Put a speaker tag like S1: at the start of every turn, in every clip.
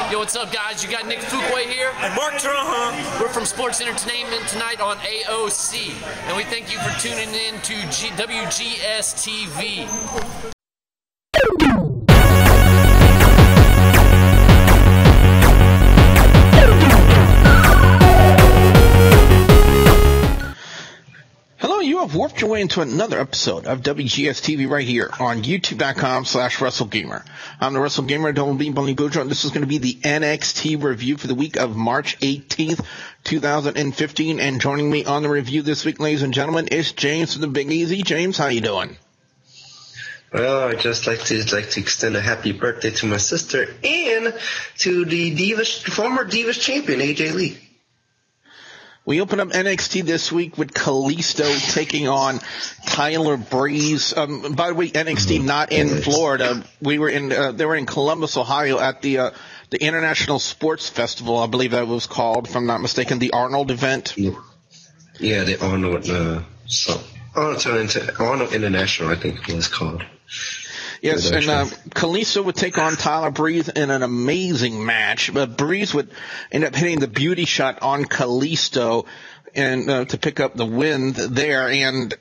S1: Yo, what's up, guys? You got Nick Fuquay here.
S2: And Mark Trahan.
S1: We're from Sports Entertainment tonight on AOC, and we thank you for tuning in to WGS-TV.
S3: Hello, you have warped your way into another episode of WGS-TV right here on YouTube.com/WrestleGamer. I'm the WrestleGamer, Double B Bunny Gojo, and this is going to be the NXT review for the week of March 18th, 2015. And joining me on the review this week, ladies and gentlemen, is James from the Big Easy. James, how you doing?
S4: Well, I'd just like to extend a happy birthday to my sister and to the former Divas champion, AJ Lee.
S3: We open up NXT this week with Kalisto taking on Tyler Breeze. By the way, NXT not in Florida. They were in Columbus, Ohio at the International Sports Festival, I believe that was called, if I'm not mistaken, the Arnold event.
S4: Yeah, the Arnold, Arnold International, I think it was called.
S3: Yes, and Kalisto would take on Tyler Breeze in an amazing match. But Breeze would end up hitting the beauty shot on Kalisto and to pick up the win there. And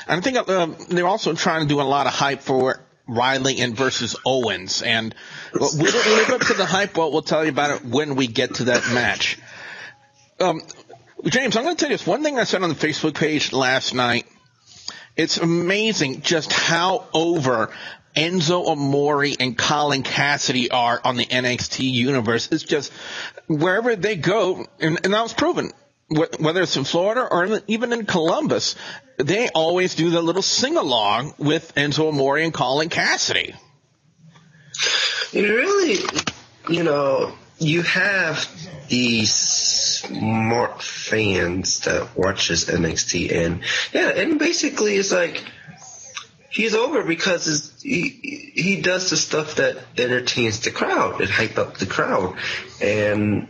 S3: I think they're also trying to do a lot of hype for Riley and versus Owens. And we didn't live up to the hype. Well, we'll tell you about it when we get to that match. James, I'm going to tell you this. One thing I said on the Facebook page last night. It's amazing just how over Enzo Amore and Colin Cassady are on the NXT universe. It's just wherever they go, and that was proven, whether it's in Florida or even in Columbus, they always do the little sing-along with Enzo Amore and Colin Cassady.
S4: Really, you have these smart fans that watches NXT, and basically it's like he's over because he does the stuff that entertains the crowd, that hype up the crowd, and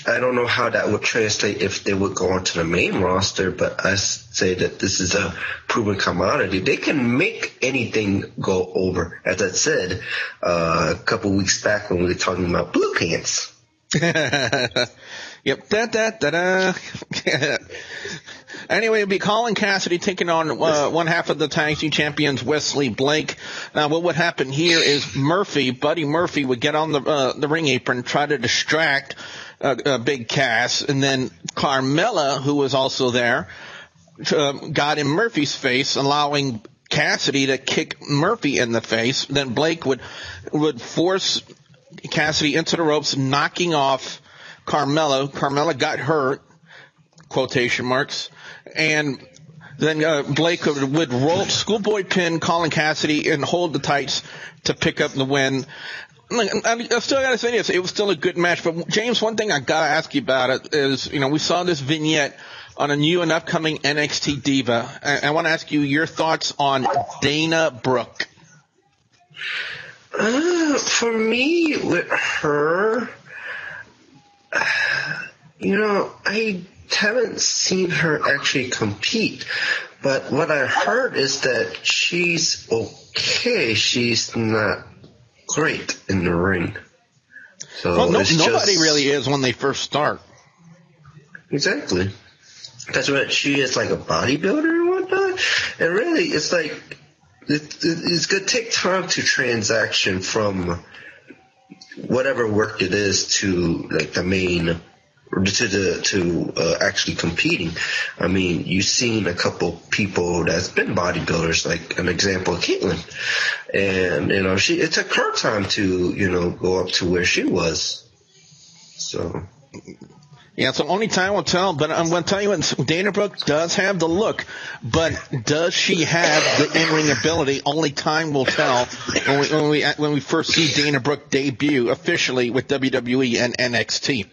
S4: I don't know how that would translate if they would go onto the main roster, but I say that this is a proven commodity. They can make anything go over. As I said a couple weeks back when we were talking about Blue Pants.
S3: Yep. Anyway, it'll be Colin Cassady taking on one half of the tag team champions, Wesley Blake. Now, what would happen here is Buddy Murphy would get on the ring apron, try to distract Big Cass, and then Carmella, who was also there, got in Murphy's face, allowing Cassady to kick Murphy in the face. Then Blake would force Cassady into the ropes, knocking off Carmella. Carmella got hurt, quotation marks, and then Blake would roll schoolboy pin Colin Cassady and hold the tights to pick up the win. I still got to say this, it was still a good match, but James, one thing I got to ask you about it is, we saw this vignette on a new and upcoming NXT Diva. I want to ask you your thoughts on Dana Brooke.
S4: For me, with her, I haven't seen her actually compete, but what I heard is that she's okay. She's not great in the ring. So
S3: well, nobody really is when they first start.
S4: Exactly. That's what she is, like a bodybuilder and whatnot. And really, it's like it's going to take time to transaction from whatever work it is to like the main, to actually competing. I mean, you've seen a couple people that's been bodybuilders, like an example, Caitlyn, and it took her time to go up to where she was. So.
S3: Yeah, so only time will tell, but I'm going to tell you what, Dana Brooke does have the look, but does she have the in-ring ability? Only time will tell when we first see Dana Brooke debut officially with WWE and NXT.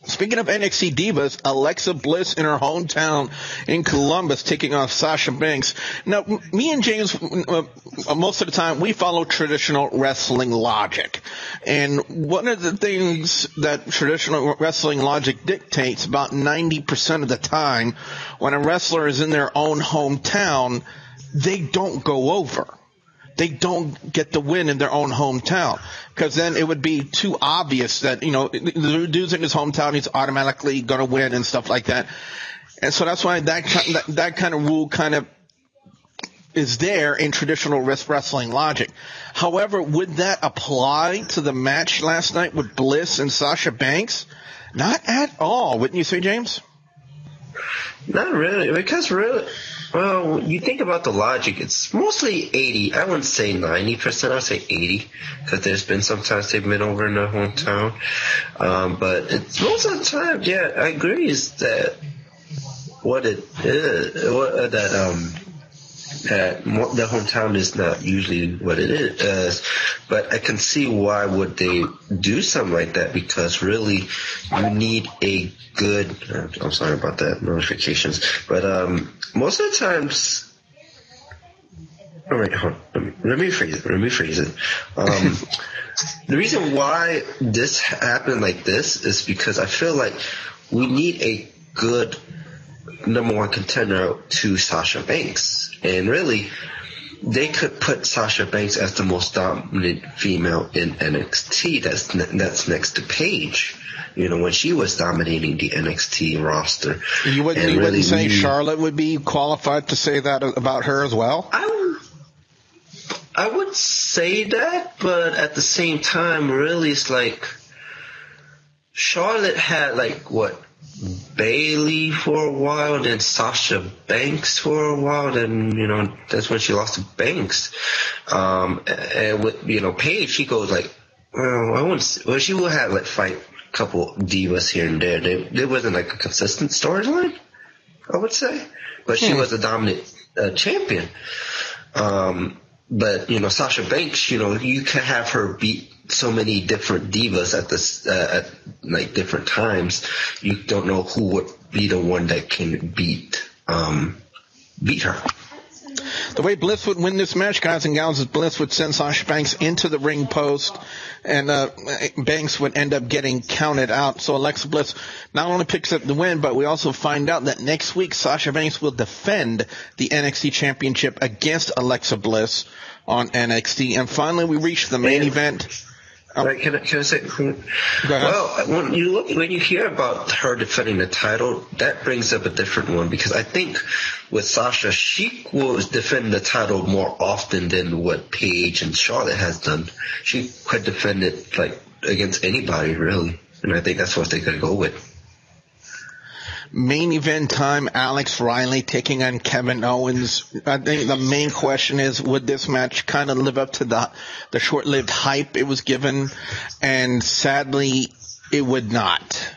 S3: Speaking of NXT divas, Alexa Bliss in her hometown in Columbus taking on Sasha Banks. Now, me and James, most of the time, we follow traditional wrestling logic. And one of the things that traditional wrestling logic dictates about 90% of the time, when a wrestler is in their own hometown, they don't go over. they don't get the win in their own hometown, because then it would be too obvious that, the dude's in his hometown, he's automatically going to win and stuff like that. And so that's why that kind of rule kind of is there in traditional wrestling logic. However, would that apply to the match last night with Bliss and Sasha Banks? Not at all, wouldn't you say, James?
S4: Not really, because well, you think about the logic, it's mostly 80. I wouldn't say 90%, I'd say 80, because there's been sometimes they've been over in their hometown. But it's most of the time, yeah, I agree, is that what it is, that the hometown is not usually what it is. But I can see why would they do something like that, because really you need a good, I'm sorry about that, notifications, but most of the times, all right, let me phrase it. The reason why this happened like this is because I feel like we need a good number one contender to Sasha Banks. And really, they could put Sasha Banks as the most dominant female in NXT. That's next to Paige. When she was dominating the NXT roster.
S3: You wouldn't say Charlotte would be qualified to say that about her as well?
S4: I would say that, but at the same time, really, it's like Charlotte had Bailey for a while, then Sasha Banks for a while, then, that's when she lost to Banks. And with, Paige, she goes she will have fight a couple divas here and there. There wasn't a consistent storyline, I would say, but she was a dominant champion. But, Sasha Banks, you can have her beat so many different divas at different times. You don't know who would be the one that can beat her.
S3: The way Bliss would win this match, guys and gals, is Bliss would send Sasha Banks into the ring post, and Banks would end up getting counted out. So Alexa Bliss not only picks up the win, but we also find out that next week Sasha Banks will defend the NXT Championship against Alexa Bliss on NXT. And finally, we reach the main event.
S4: Right, can I say? Well, when you hear about her defending the title, that brings up a different one, because I think with Sasha, she will defend the title more often than what Paige and Charlotte has done. She could defend it against anybody, really, and I think that's what they're gonna go with.
S3: Main event time, Alex Riley taking on Kevin Owens. I think the main question is, would this match kind of live up to the short-lived hype it was given? And sadly, it would not.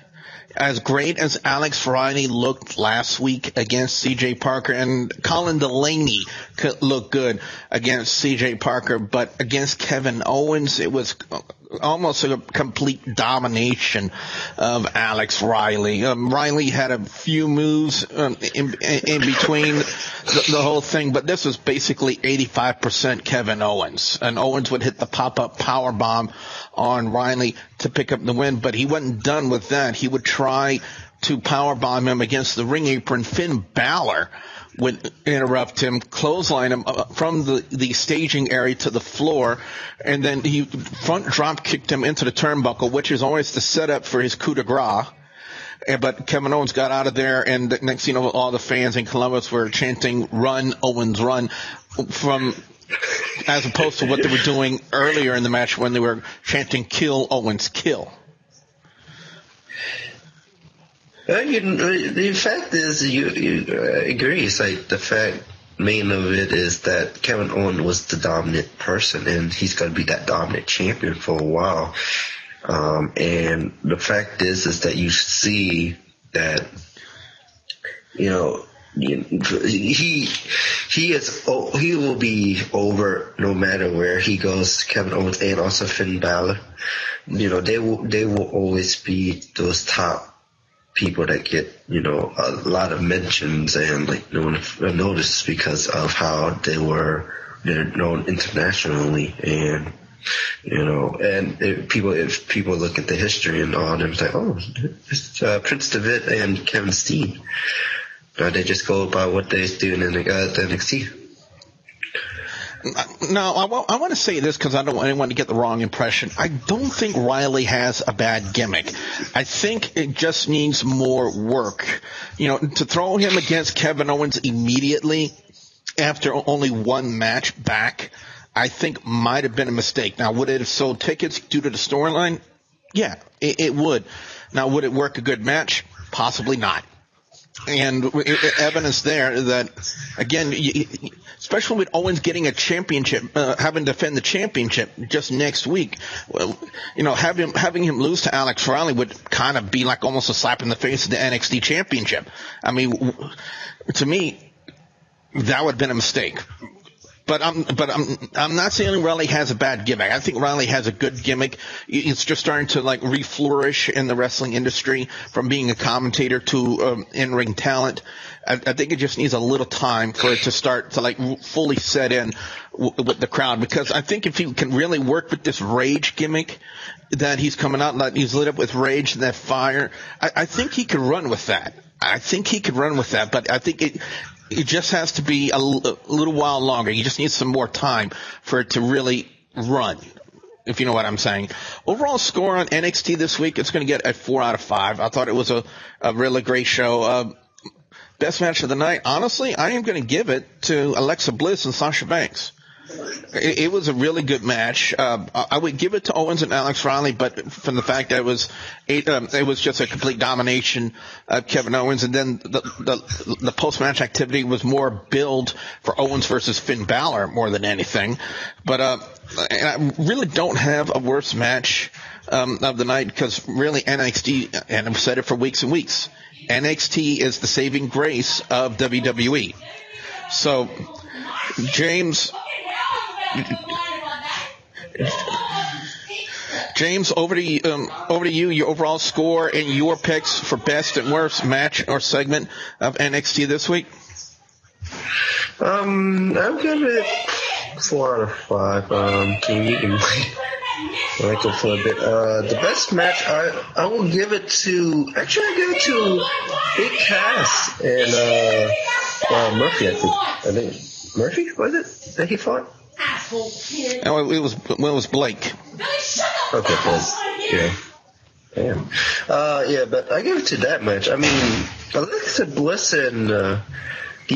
S3: As great as Alex Riley looked last week against CJ Parker, and Colin Delaney could look good against CJ Parker, but against Kevin Owens, it was almost a complete domination of Alex Riley. Riley had a few moves in between the whole thing, but this was basically 85% Kevin Owens. And Owens would hit the pop-up powerbomb on Riley to pick up the win, but he wasn't done with that. He would try to powerbomb him against the ring apron. Finn Balor would interrupt him, clothesline him from the staging area to the floor, and then he front drop kicked him into the turnbuckle, which is always the setup for his coup de grace. But Kevin Owens got out of there, and next thing you know, all the fans in Columbus were chanting, "Run, Owens, run," as opposed to what they were doing earlier in the match when they were chanting, "Kill, Owens, kill."
S4: The fact is, you agree. It's the fact main of it is that Kevin Owens was the dominant person, and he's going to be that dominant champion for a while. And the fact is that you see that, he will be over no matter where he goes. Kevin Owens and also Finn Balor, they will always be those top people that get, a lot of mentions and notice because of how they're known internationally. And, and if people look at the history and all, they're like, oh, it's Prince Devitt and Kevin Steen. They just go by what they're doing in the NXT.
S3: No, I want to say this because I don't want anyone to get the wrong impression. I don't think Riley has a bad gimmick. I think it just needs more work. You know, to throw him against Kevin Owens immediately after only one match back, I think might have been a mistake. Now, would it have sold tickets due to the storyline? Yeah, it would. Now, would it work a good match? Possibly not. And evidence there that, again, especially with Owens getting a championship, having to defend the championship just next week, well, you know, having him lose to Alex Riley would kind of be like almost a slap in the face of the NXT championship. I mean, to me, that would have been a mistake. But I'm not saying Riley has a bad gimmick. I think Riley has a good gimmick. It's just starting to like reflourish in the wrestling industry from being a commentator to in-ring talent. I think it just needs a little time for it to start to like fully set in with the crowd, because I think if he can really work with this rage gimmick that he's coming out, like he's lit up with rage and that fire, I think he could run with that. But I think it just has to be a little while longer. You just need some more time for it to really run, if you know what I'm saying. Overall score on NXT this week, it's going to get a 4 out of 5. I thought it was a really great show. Best match of the night, honestly, I am going to give it to Alexa Bliss and Sasha Banks. It was a really good match. I would give it to Owens and Alex Riley, but from the fact that it was just a complete domination of Kevin Owens, and then the post-match activity was more build for Owens versus Finn Balor more than anything. But I really don't have a worse match of the night, because really NXT, and I've said it for weeks and weeks, NXT is the saving grace of WWE. So, James, over to you. Your overall score and your picks for best and worst match or segment of NXT this week.
S4: I'll give it 4 out of 5. You can like it for a bit. The best match, I will give it to. Actually, I give it to Big Cass and Murphy. I think Murphy, was it that he fought?
S3: No, it was Blake.
S4: Okay, Blake. Yeah. Damn. Yeah, but I give it to that match. I mean, Alexa Bliss and the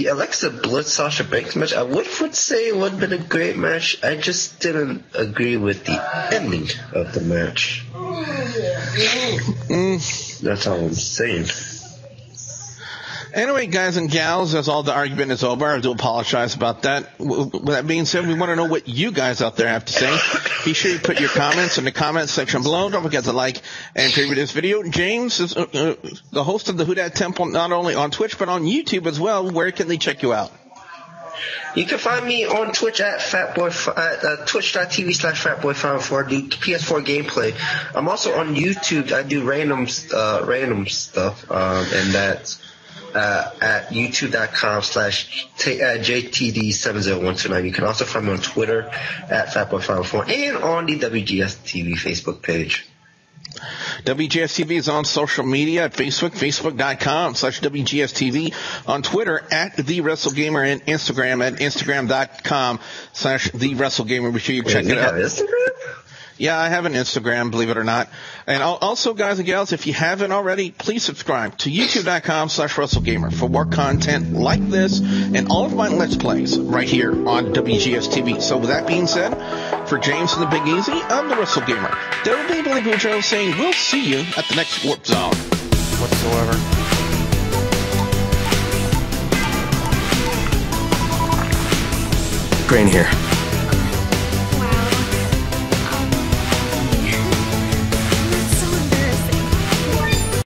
S4: Alexa Bliss Sasha Banks match, I would say it would have been a great match. I just didn't agree with the ending of the match. That's all I'm saying.
S3: Anyway, guys and gals, as all the argument is over, I do apologize about that. With that being said, we want to know what you guys out there have to say. Be sure you put your comments in the comments section below. Don't forget to like and favorite this video. James is the host of the Who Dat Temple, not only on Twitch, but on YouTube as well. Where can they check you out?
S4: You can find me on Twitch at twitch.tv/fatboy504. I do PS4 gameplay. I'm also on YouTube. I do random stuff, and that's at youtube.com/JTD70129. You can also find me on Twitter at fatboy504 and on the WGS-TV Facebook page.
S3: WGS-TV is on social media at Facebook, facebook.com/WGS-TV, on Twitter at TheWrestleGamer, and Instagram at Instagram.com/TheWrestleGamer. Be sure you check it out.
S4: Instagram?
S3: Yeah, I have an Instagram, believe it or not. And also, guys and gals, if you haven't already, please subscribe to youtube.com/WrestleGamer for more content like this and all of my Let's Plays right here on WGS-TV. So with that being said, for James and the Big Easy, I'm the WrestleGamer. There will be Billy Bujo saying we'll see you at the next Warp Zone whatsoever.
S2: Grain here.